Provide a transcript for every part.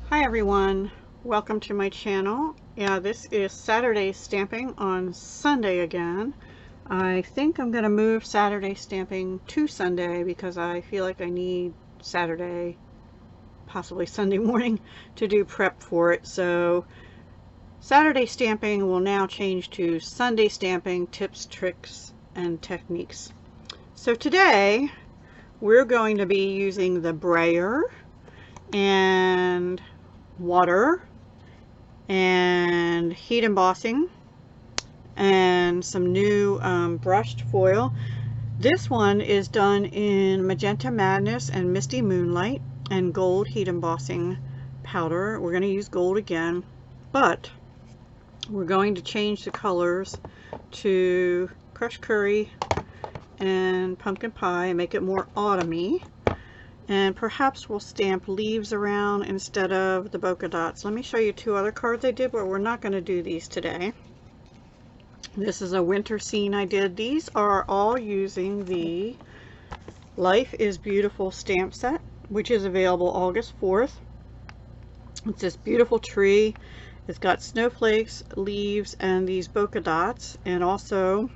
Hi everyone, welcome to my channel. Yeah, this is Saturday stamping on Sunday again. I think I'm going to move Saturday stamping to Sunday because I feel like I need Saturday, possibly Sunday morning, to do prep for it. So Saturday stamping will now change to Sunday stamping tips, tricks, and techniques. So today we're going to be using the brayer and water and heat embossing and some new brushed foil. This one is done in Magenta Madness and Misty Moonlight and gold heat embossing powder. We're going to use gold again, but we're going to change the colors to crushed curry and pumpkin pie and make it more autumny. And perhaps we'll stamp leaves around instead of the bokeh dots. Let me show you two other cards I did, but we're not going to do these today. This is a winter scene I did. These are all using the Life is Beautiful stamp set, which is available August 4th. It's this beautiful tree. It's got snowflakes, leaves, and these bokeh dots, and also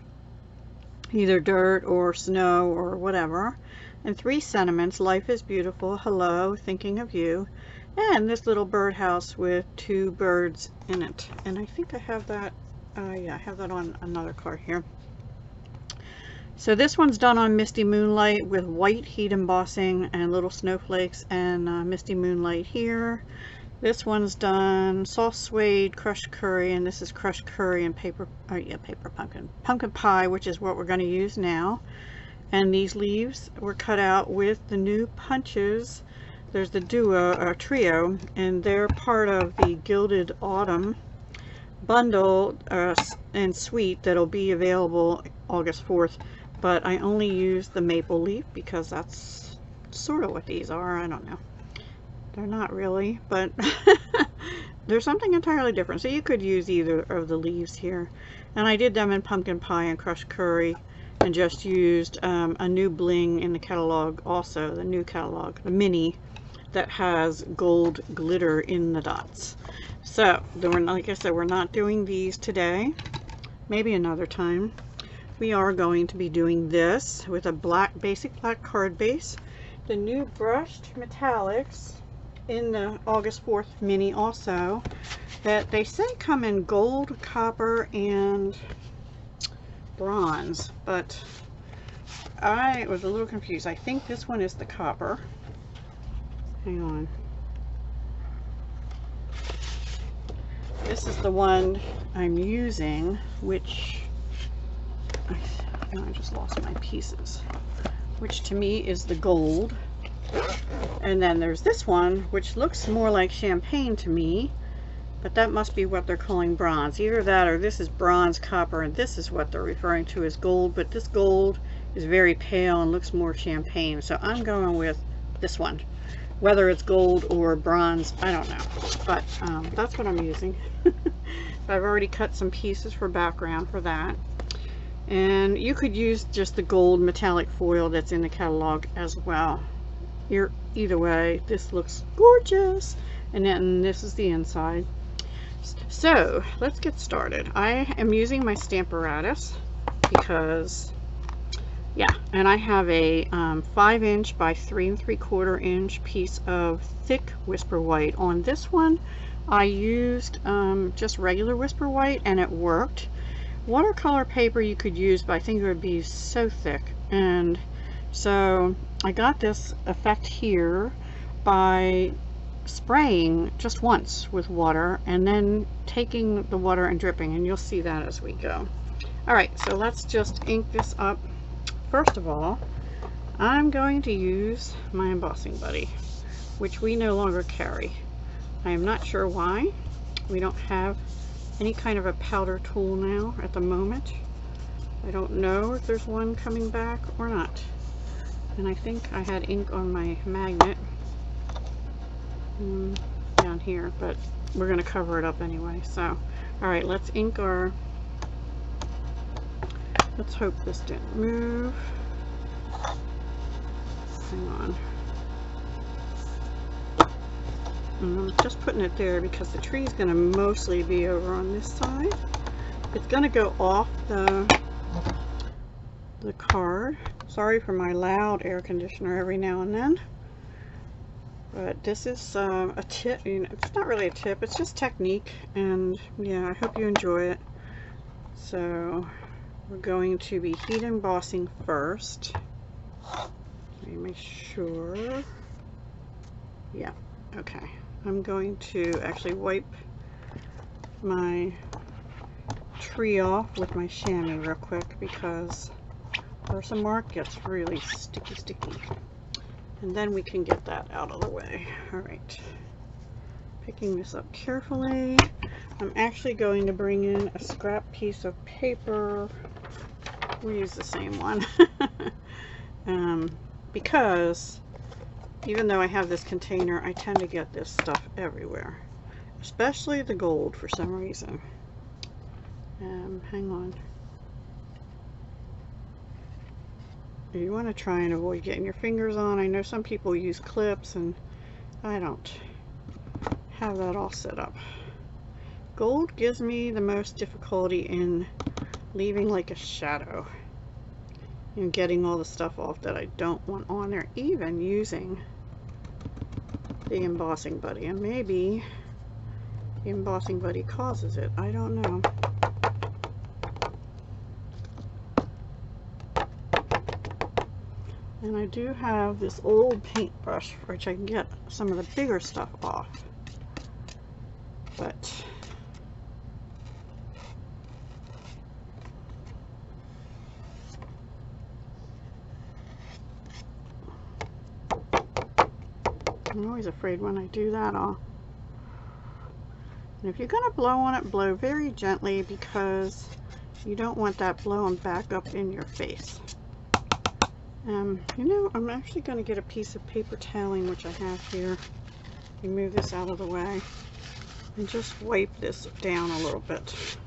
either dirt or snow or whatever. And three sentiments: life is beautiful, hello, thinking of you, and this little birdhouse with two birds in it. And I think I have that, yeah, I have that on another card here. So this one's done on Misty Moonlight with white heat embossing and little snowflakes and Misty Moonlight here. This one's done soft suede crushed curry, and this is crushed curry and paper pumpkin pie, which is what we're going to use now. And these leaves were cut out with the new punches. There's the duo or trio, and they're part of the Gilded Autumn bundle and suite that'll be available August 4th. But I only used the maple leaf because that's sort of what these are. I don't know. They're not really, but there's something entirely different. So you could use either of the leaves here. And I did them in pumpkin pie and crushed curry, and just used a new bling in the catalog, also the new catalog, the mini, that has gold glitter in the dots. So like I said, we're not doing these today, maybe another time. We are going to be doing this with a basic black card base, the new brushed metallics in the August 4th mini also, that they say come in gold, copper, and bronze, but I was a little confused. I think this one is the copper. Hang on. This is the one I'm using, which I just lost my pieces, which to me is the gold. And then there's this one, which looks more like champagne to me, but that must be what they're calling bronze. Either that or this is bronze, copper, and this is what they're referring to as gold. But this gold is very pale and looks more champagne. So I'm going with this one. Whether it's gold or bronze, I don't know. But that's what I'm using. I've already cut some pieces for background for that. And you could use just the gold metallic foil that's in the catalog as well. Either way, this looks gorgeous. And then this is the inside. So let's get started. I am using my Stamparatus because, yeah, and I have a 5" by 3 3/4 inch piece of thick Whisper White. On this one I used just regular Whisper White and it worked. Watercolor paper you could use, but I think it would be so thick, and so I got this effect here by spraying just once with water and then taking the water and dripping, and you'll see that as we go. Alright, so let's just ink this up. First of all, I'm going to use my embossing buddy, which we no longer carry. I am not sure why. We don't have any kind of a powder tool now at the moment. I don't know if there's one coming back or not. And I think I had ink on my magnet down here, but we're going to cover it up anyway. So alright, let's ink our, let's hope this didn't move. Hang on. I'm just putting it there because the tree is going to mostly be over on this side. It's going to go off the card. Sorry for my loud air conditioner every now and then. But this is a tip. You know, it's not really a tip, it's just technique. And yeah, I hope you enjoy it. So we're going to be heat embossing first. Let me make sure. Yeah, okay. I'm going to actually wipe my tree off with my chamois real quick because Versamark gets really sticky. And then we can get that out of the way. Alright. Picking this up carefully. I'm actually going to bring in a scrap piece of paper. We use the same one. Because even though I have this container, I tend to get this stuff everywhere. Especially the gold for some reason. Hang on. You want to try and avoid getting your fingers on. I know some people use clips and I don't have that all set up. Gold gives me the most difficulty in leaving like a shadow and getting all the stuff off that I don't want on there, even using the embossing buddy. And maybe the embossing buddy causes it. I don't know. And I do have this old paintbrush which I can get some of the bigger stuff off. But I'm always afraid when I do that and if you're going to blow on it, blow very gently because you don't want that blowing back up in your face. You know, I'm actually going to get a piece of paper toweling, which I have here. Move this out of the way and just wipe this down a little bit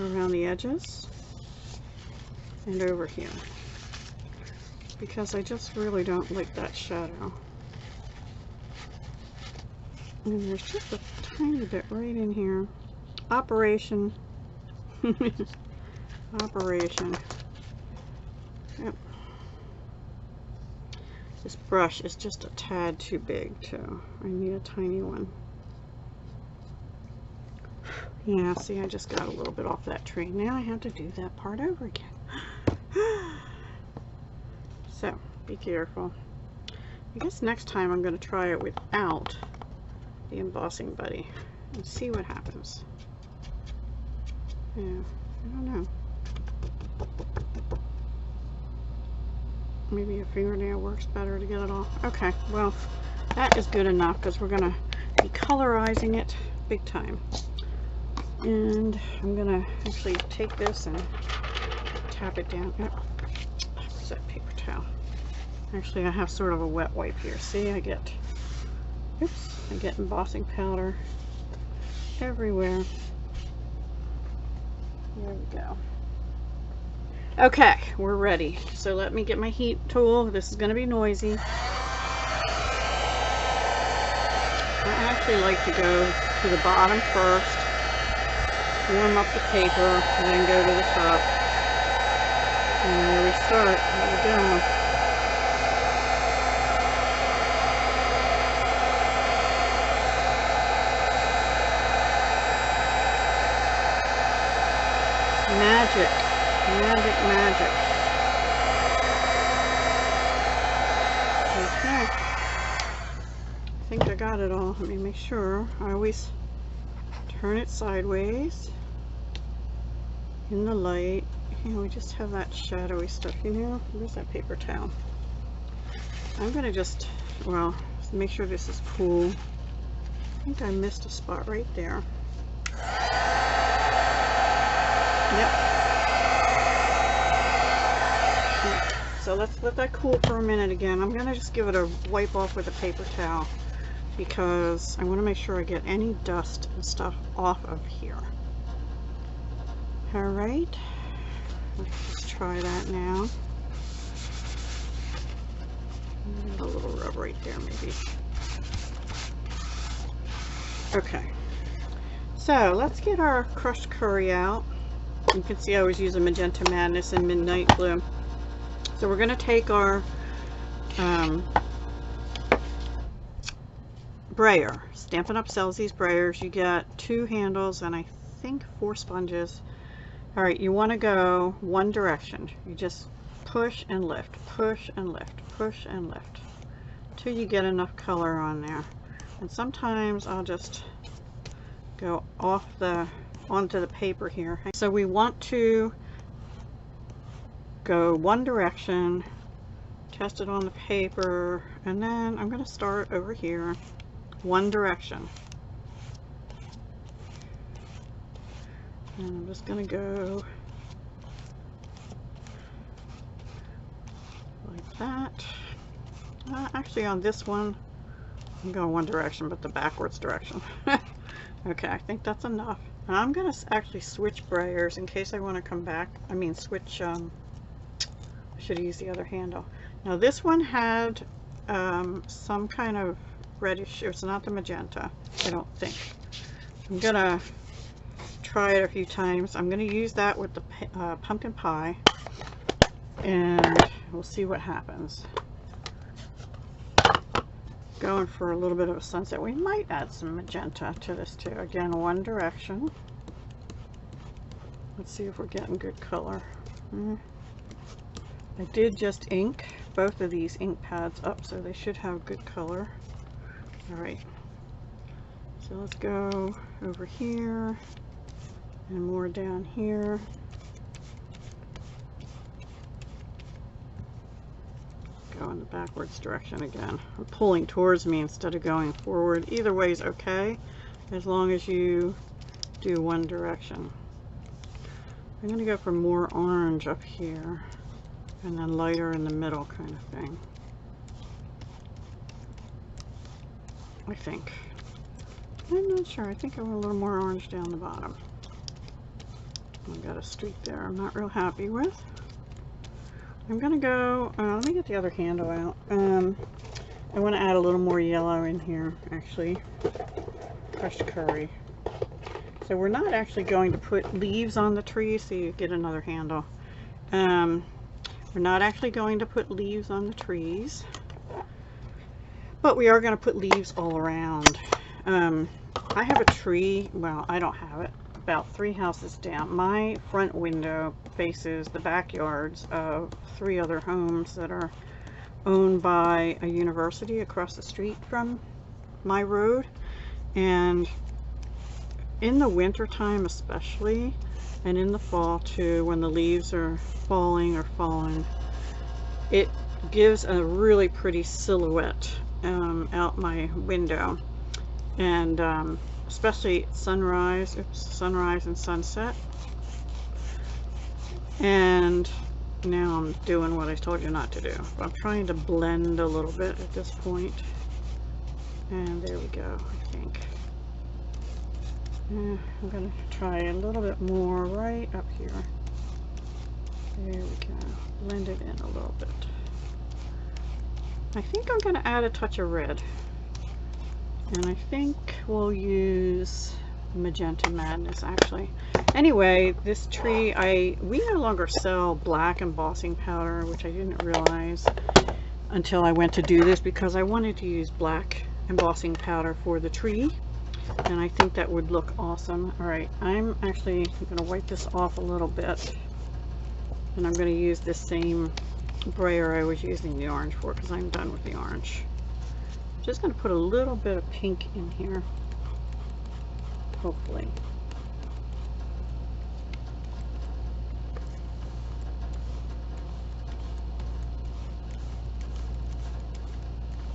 around the edges and over here because I just really don't like that shadow. And there's just a tiny bit right in here. Operation. Operation. Yep. This brush is just a tad too big too. I need a tiny one. Yeah, see, I just got a little bit off that tree. Now I have to do that part over again. So, be careful. I guess next time I'm going to try it without the embossing buddy and see what happens. Yeah, I don't know. Maybe a fingernail works better to get it off. Okay, well, that is good enough because we're going to be colorizing it big time. And I'm going to actually take this and tap it down. Oh, where's that paper towel? Actually, I have sort of a wet wipe here. See, I get embossing powder everywhere. There we go. Okay, we're ready. So let me get my heat tool. This is going to be noisy. I actually like to go to the bottom first, warm up the paper, and then go to the top. And there we start. There we go. Magic. Magic, magic. Okay. I think I got it all. Let me make sure. I always turn it sideways in the light. You know, we just have that shadowy stuff, you know? Where's that paper towel? I'm gonna just, well, make sure this is cool. I think I missed a spot right there. Yep. So let's let that cool for a minute again. I'm gonna just give it a wipe off with a paper towel because I want to make sure I get any dust and stuff off of here. All right, let's try that now. A little rub right there, maybe. Okay, so let's get our crushed curry out. You can see I was using Magenta Madness and Midnight Blue. So we're going to take our brayer. Stampin' Up! Sells these brayers. You get 2 handles and I think 4 sponges. Alright, you want to go one direction. You just push and lift, push and lift, push and lift till you get enough color on there. And sometimes I'll just go off onto the paper here. So we want to go one direction, test it on the paper, and then I'm going to start over here, one direction. And I'm just going to go like that. Actually on this one, I'm going one direction, but the backwards direction. Okay, I think that's enough. And I'm going to actually switch brayers in case I want to come back. I mean switch, I should use the other handle. Now this one had some kind of reddish, it's not the magenta, I don't think. I'm going to try it a few times. I'm going to use that with the pumpkin pie and we'll see what happens. Going for a little bit of a sunset. We might add some magenta to this too. Again, one direction. Let's see if we're getting good color. I did just ink both of these ink pads up, so they should have good color. Alright, so let's go over here and more down here. Go in the backwards direction again. I'm pulling towards me instead of going forward. Either way is okay, as long as you do one direction. I'm going to go for more orange up here and then lighter in the middle kind of thing. I think. I'm not sure. I think I want a little more orange down the bottom. I've got a streak there I'm not real happy with. I'm going to go, let me get the other handle out. I want to add a little more yellow in here, actually. Crushed curry. So we're not actually going to put leaves on the tree, so you get another handle. We're not actually going to put leaves on the trees, but we are going to put leaves all around. I have a tree, well, I don't have it, about 3 houses down. My front window faces the backyards of 3 other homes that are owned by a university across the street from my road. And in the winter time especially, and in the fall too, when the leaves are falling or fallen, it gives a really pretty silhouette out my window. And especially sunrise and sunset. And now I'm doing what I told you not to do. I'm trying to blend a little bit at this point. And there we go, I think. I'm going to try a little bit more right up here. There we go. Blend it in a little bit. I think I'm going to add a touch of red. And I think we'll use Magenta Madness actually. Anyway, this tree, we no longer sell black embossing powder, which I didn't realize until I went to do this, because I wanted to use black embossing powder for the tree. And I think that would look awesome. Alright, I'm actually going to wipe this off a little bit. And I'm going to use this same brayer I was using the orange for, because I'm done with the orange. Just going to put a little bit of pink in here, hopefully.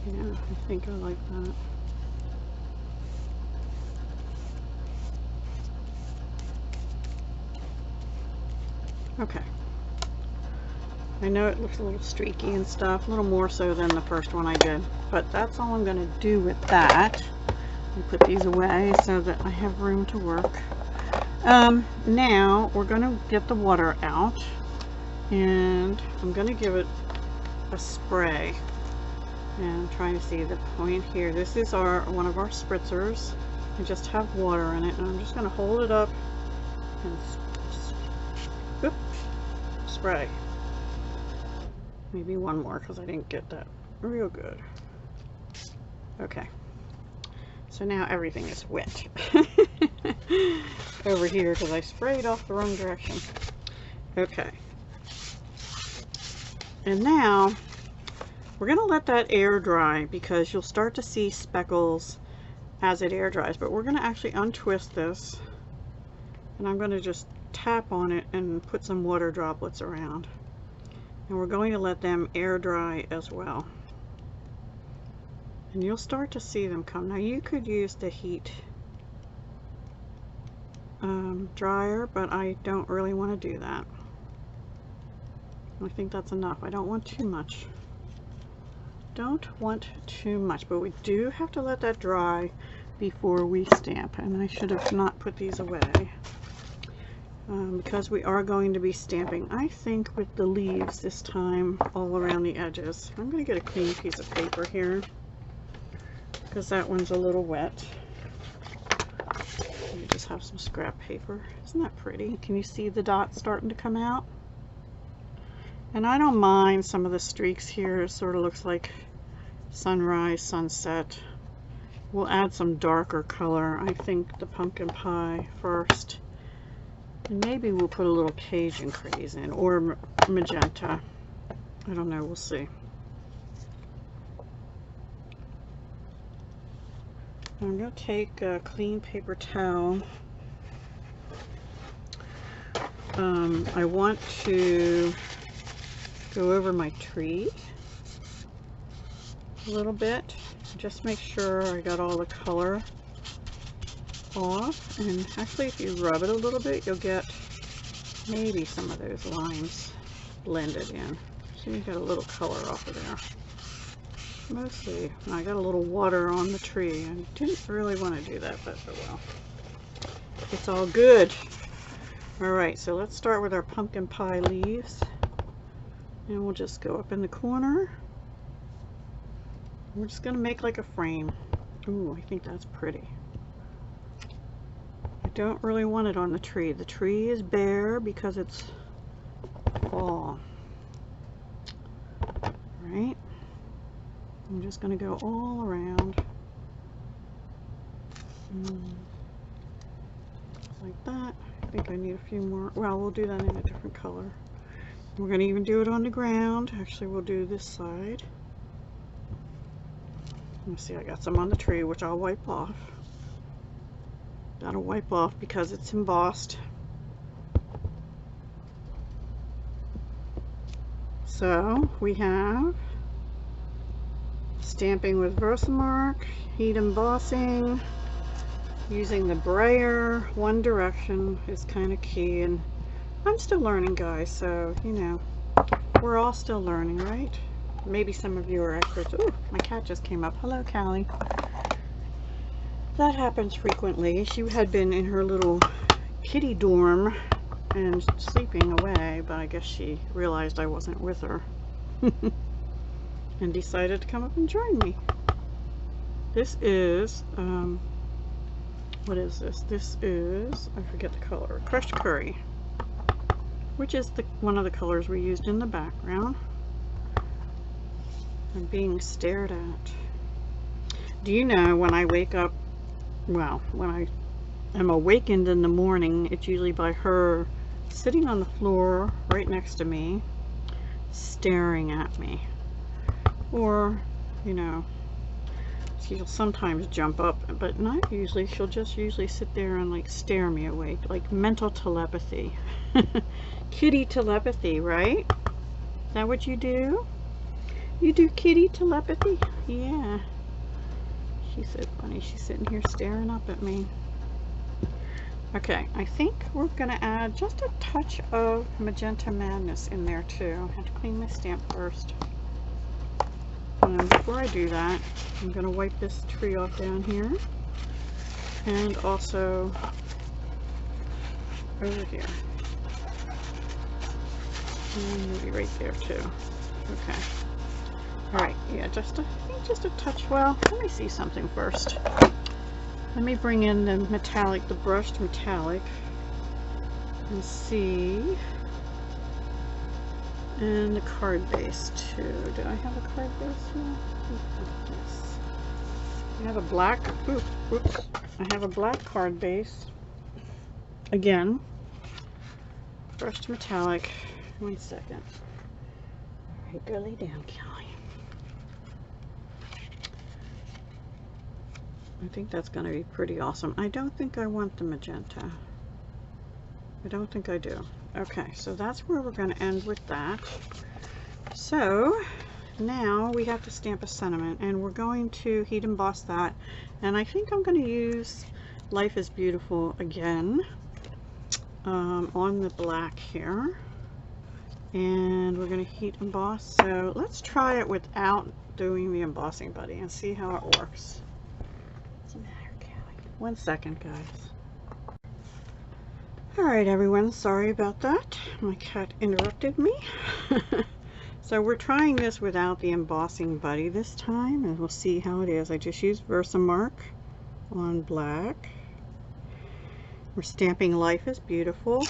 Yeah, I think I like that. Okay. I know it looks a little streaky and stuff, a little more so than the first one I did, but that's all I'm going to do with that. And put these away so that I have room to work. Now we're going to get the water out, and I'm going to give it a spray. And I'm trying to see the point here. This is one of our spritzers, I just have water in it, and I'm just going to hold it up and spray. Maybe one more because I didn't get that real good. Okay, so now everything is wet over here because I sprayed off the wrong direction. Okay, and now we're going to let that air dry because you'll start to see speckles as it air dries, but we're going to actually untwist this, and I'm going to just tap on it and put some water droplets around, and we're going to let them air dry as well, and you'll start to see them come. Now you could use the heat dryer, but I don't really want to do that. I think that's enough. I don't want too much. Don't want too much, but we do have to let that dry before we stamp, and I should have not put these away because we are going to be stamping, I think, with the leaves this time all around the edges. I'm going to get a clean piece of paper here because that one's a little wet. We just have some scrap paper. Isn't that pretty? Can you see the dots starting to come out? And I don't mind some of the streaks here. It sort of looks like sunrise, sunset. We'll add some darker color. I think the pumpkin pie first. And maybe we'll put a little Cajun craze in, or magenta. I don't know, we'll see. I'm going to take a clean paper towel. I want to go over my tree a little bit, just make sure I got all the color off, and actually if you rub it a little bit you'll get maybe some of those lines blended in, so you got a little color off of there. Mostly I got a little water on the tree. I didn't really want to do that, but oh well, it's all good. Alright, so let's start with our pumpkin pie leaves. And we'll just go up in the corner. We're just going to make like a frame. Ooh, I think that's pretty. I don't really want it on the tree. The tree is bare because it's fall. Right? I'm just going to go all around. Like that. I think I need a few more. Well, we'll do that in a different color. We're going to even do it on the ground. Actually, we'll do this side. Let me see, I got some on the tree, which I'll wipe off. That'll wipe off because it's embossed. So, we have stamping with Versamark, heat embossing, using the brayer. One direction is kind of key, and I'm still learning, guys, so, you know, we're all still learning, right? Maybe some of you are experts. Oh, my cat just came up. Hello, Callie. That happens frequently. She had been in her little kitty dorm and sleeping away, but I guess she realized I wasn't with her and decided to come up and join me. This is, what is this? This is, I forget the color, crushed curry, which is one of the colors we used in the background. I'm being stared at. Do you know when I wake up, well, when I am awakened in the morning, it's usually by her sitting on the floor right next to me, staring at me. Or, you know, she'll sometimes jump up, but not usually. She'll just usually sit there and like stare me awake, like mental telepathy. Kitty telepathy, right? Is that what you do? You do kitty telepathy? Yeah. She's so funny. She's sitting here staring up at me. Okay, I think we're going to add just a touch of magenta madness in there too. I have to clean my stamp first. And before I do that, I'm going to wipe this tree off down here. And also over here. And maybe right there too. Okay. Alright, yeah, just a touch. Well, let me see something first. Let me bring in the metallic, the brushed metallic, and see. And the card base too. Do I have a card base here? Yes. I have a black, oops. I have a black card base. Again, brushed metallic. 1 second. All right, go lay down, Callie. I think that's going to be pretty awesome. I don't think I want the magenta. I don't think I do. Okay, so that's where we're going to end with that. So now we have to stamp a sentiment, and we're going to heat emboss that. And I think I'm going to use Life is Beautiful again on the black here. And we're going to heat emboss. So let's try it without doing the embossing buddy and see how it works. What's the matter, Callie? 1 second, guys. Alright everyone, sorry about that. My cat interrupted me. So we're trying this without the embossing buddy this time, and we'll see how it is. I just used Versamark on black. We're stamping Life is Beautiful.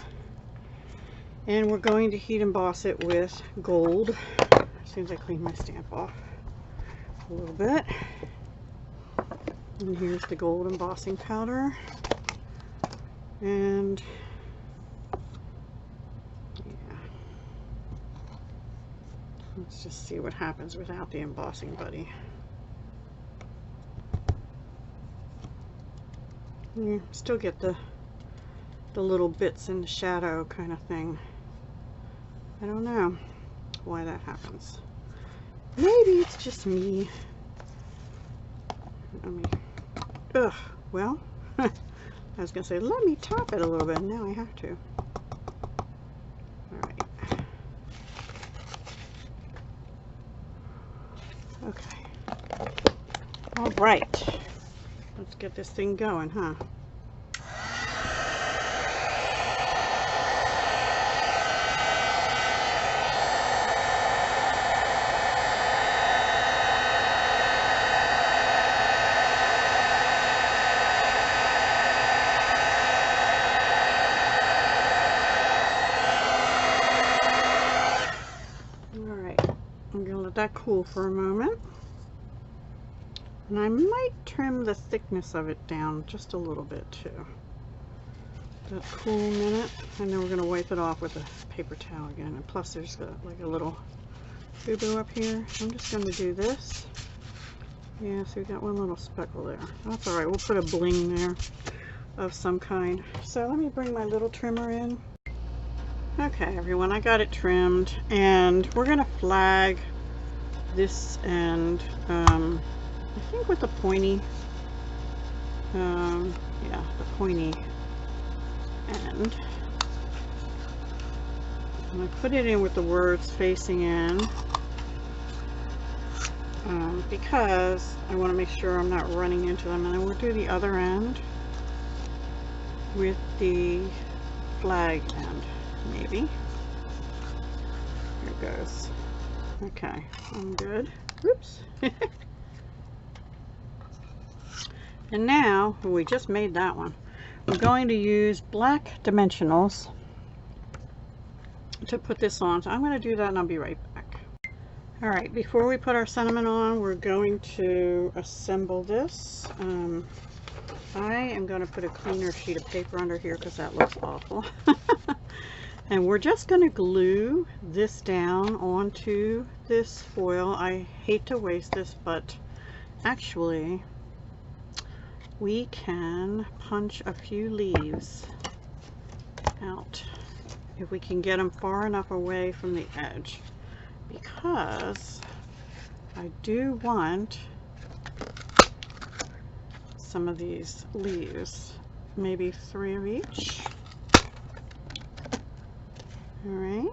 And we're going to heat emboss it with gold. As soon as I clean my stamp off a little bit. And here's the gold embossing powder. And let's just see what happens without the embossing buddy. You still get the little bits in the shadow kind of thing. I don't know why that happens. Maybe it's just me. Well, I was going to say, let me top it a little bit. Now I have to. Alright. Okay. Alright. Let's get this thing going, huh? That cool for a moment, and I might trim the thickness of it down just a little bit too. That cool a minute, and then we're going to wipe it off with a paper towel again. And plus there's like a little boo-boo up here. I'm just going to do this. Yeah, so we got one little speckle there. That's alright, we'll put a bling there of some kind. So let me bring my little trimmer in. Okay everyone, I got it trimmed, and we're going to flag this end, I think with the pointy, yeah, the pointy end. And I put it in with the words facing in, because I want to make sure I'm not running into them. And then we'll do the other end with the flag end, maybe. Here it goes. Okay, I'm good. Oops. And now, we just made that one. We're going to use black dimensionals to put this on. So I'm going to do that and I'll be right back. Alright, before we put our sentiment on, we're going to assemble this. I am going to put a cleaner sheet of paper under here because that looks awful. And we're just going to glue this down onto this foil. I hate to waste this, but actually we can punch a few leaves out if we can get them far enough away from the edge, because I do want some of these leaves, maybe 3 of each. Alright,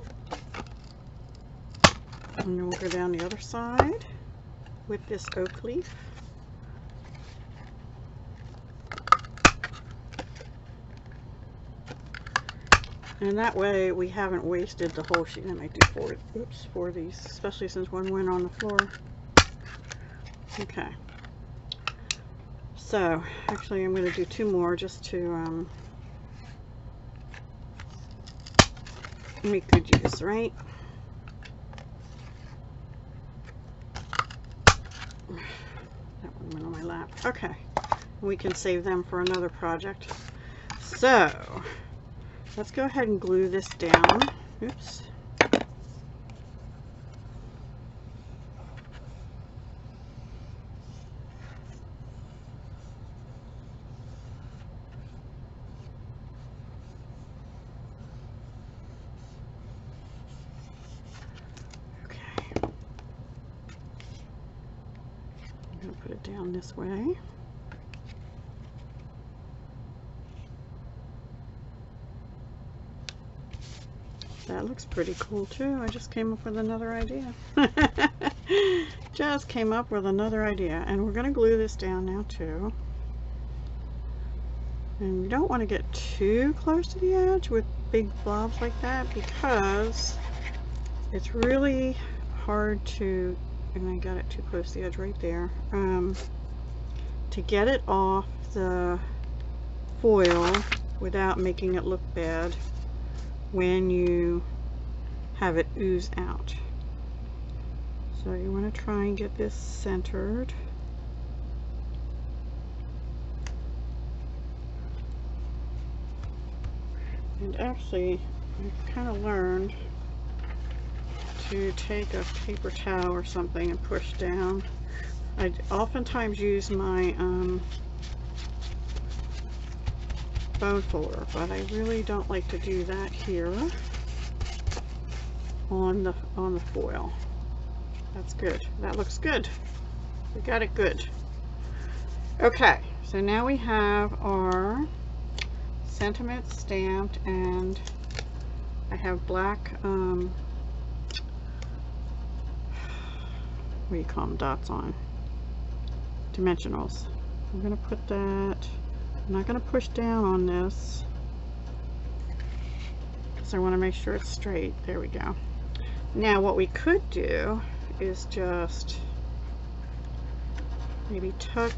and then we'll go down the other side with this oak leaf. And that way we haven't wasted the whole sheet. I might do 4 of these, especially since one went on the floor. Okay. So actually I'm going to do 2 more just to make good use, right? That one went on my lap. Okay, we can save them for another project. So let's go ahead and glue this down. Oops. Put it down this way. That looks pretty cool too. I just came up with another idea. Just came up with another idea. And we're going to glue this down now too. And you don't want to get too close to the edge with big blobs like that, because it's really hard to, and I got it too close to the edge right there, to get it off the foil without making it look bad when you have it ooze out. So you want to try and get this centered. And actually, I've kind of learned to take a paper towel or something and push down. I oftentimes use my bone folder, but I really don't like to do that here on the foil. That's good. That looks good. We got it good. Okay, so now we have our sentiments stamped, and I have black what do you call them, dots on, dimensionals. I'm going to put that, I'm not going to push down on this because I want to make sure it's straight. There we go. Now what we could do is just maybe tuck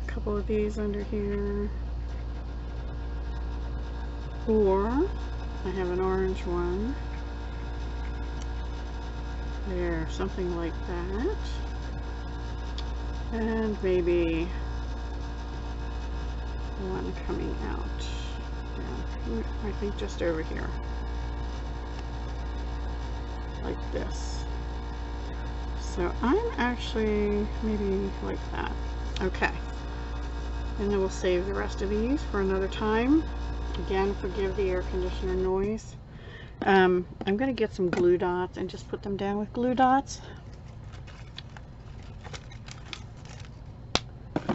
a couple of these under here, or I have an orange one there, something like that, and maybe one coming out down, I think just over here, like this. So I'm actually maybe like that. Okay, and then we'll save the rest of these for another time. Again, forgive the air conditioner noise. I'm going to get some glue dots and just put them down with glue dots.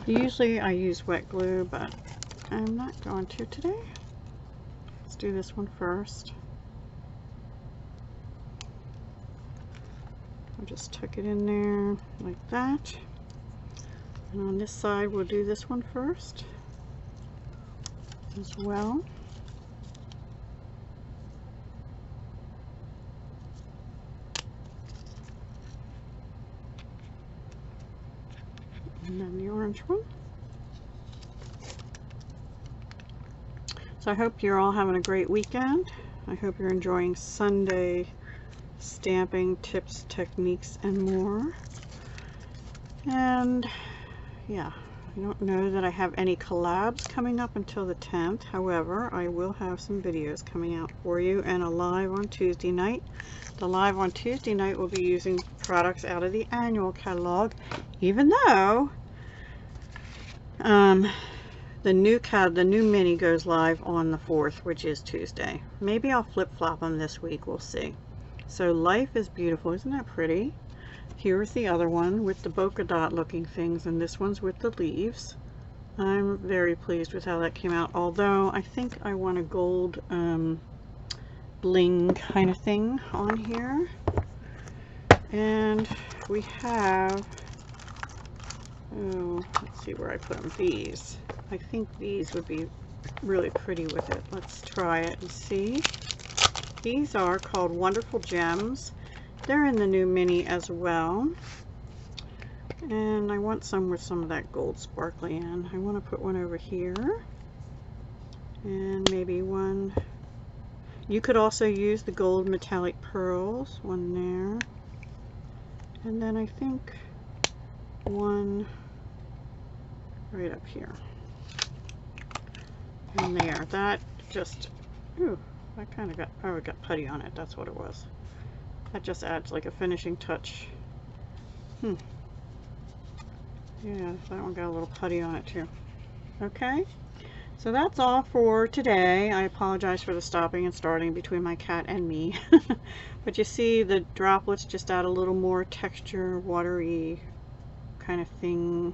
Usually I use wet glue, but I'm not going to today. Let's do this one first. I'll just tuck it in there like that. And on this side we'll do this one first as well. And then the orange one. So I hope you're all having a great weekend. I hope you're enjoying Sunday stamping tips, techniques, and more. And yeah, I don't know that I have any collabs coming up until the 10th. However, I will have some videos coming out for you, and a live on Tuesday night. The live on Tuesday night will be using products out of the annual catalog, even though the new mini goes live on the 4th, which is Tuesday. Maybe I'll flip-flop them this week, we'll see. So Life is Beautiful, isn't that pretty? Here's the other one with the polka dot looking things, and this one's with the leaves. I'm very pleased with how that came out, although I think I want a gold bling kind of thing on here. And we have, oh, let's see where I put them. These. I think these would be really pretty with it. Let's try it and see. These are called Wonderful Gems. They're in the new mini as well. And I want some with some of that gold sparkly in. I want to put one over here. And maybe one. You could also use the gold metallic pearls. One there. And then I think one right up here. And there. That just, ooh, that kind of got, oh, it got putty on it. That's what it was. That just adds like a finishing touch. Yeah, that one got a little putty on it too. Okay, so that's all for today. I apologize for the stopping and starting between my cat and me. But you see the droplets just add a little more texture, watery kind of thing.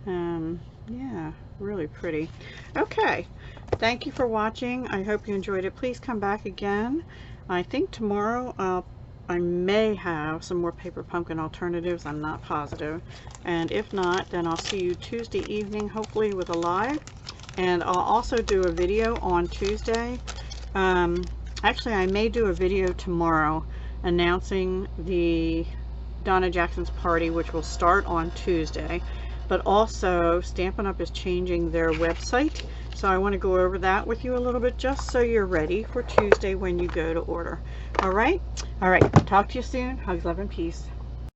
Yeah, really pretty. Okay, thank you for watching. I hope you enjoyed it. Please come back again. I think tomorrow I may have some more paper pumpkin alternatives. I'm not positive. And if not, then I'll see you Tuesday evening, hopefully with a live. And I'll also do a video on Tuesday. Actually, I may do a video tomorrow announcing the Donna Jackson's party, which will start on Tuesday. But also, Stampin' Up! Is changing their website. So I want to go over that with you a little bit, just so you're ready for Tuesday when you go to order. All right? All right. Talk to you soon. Hugs, love, and peace.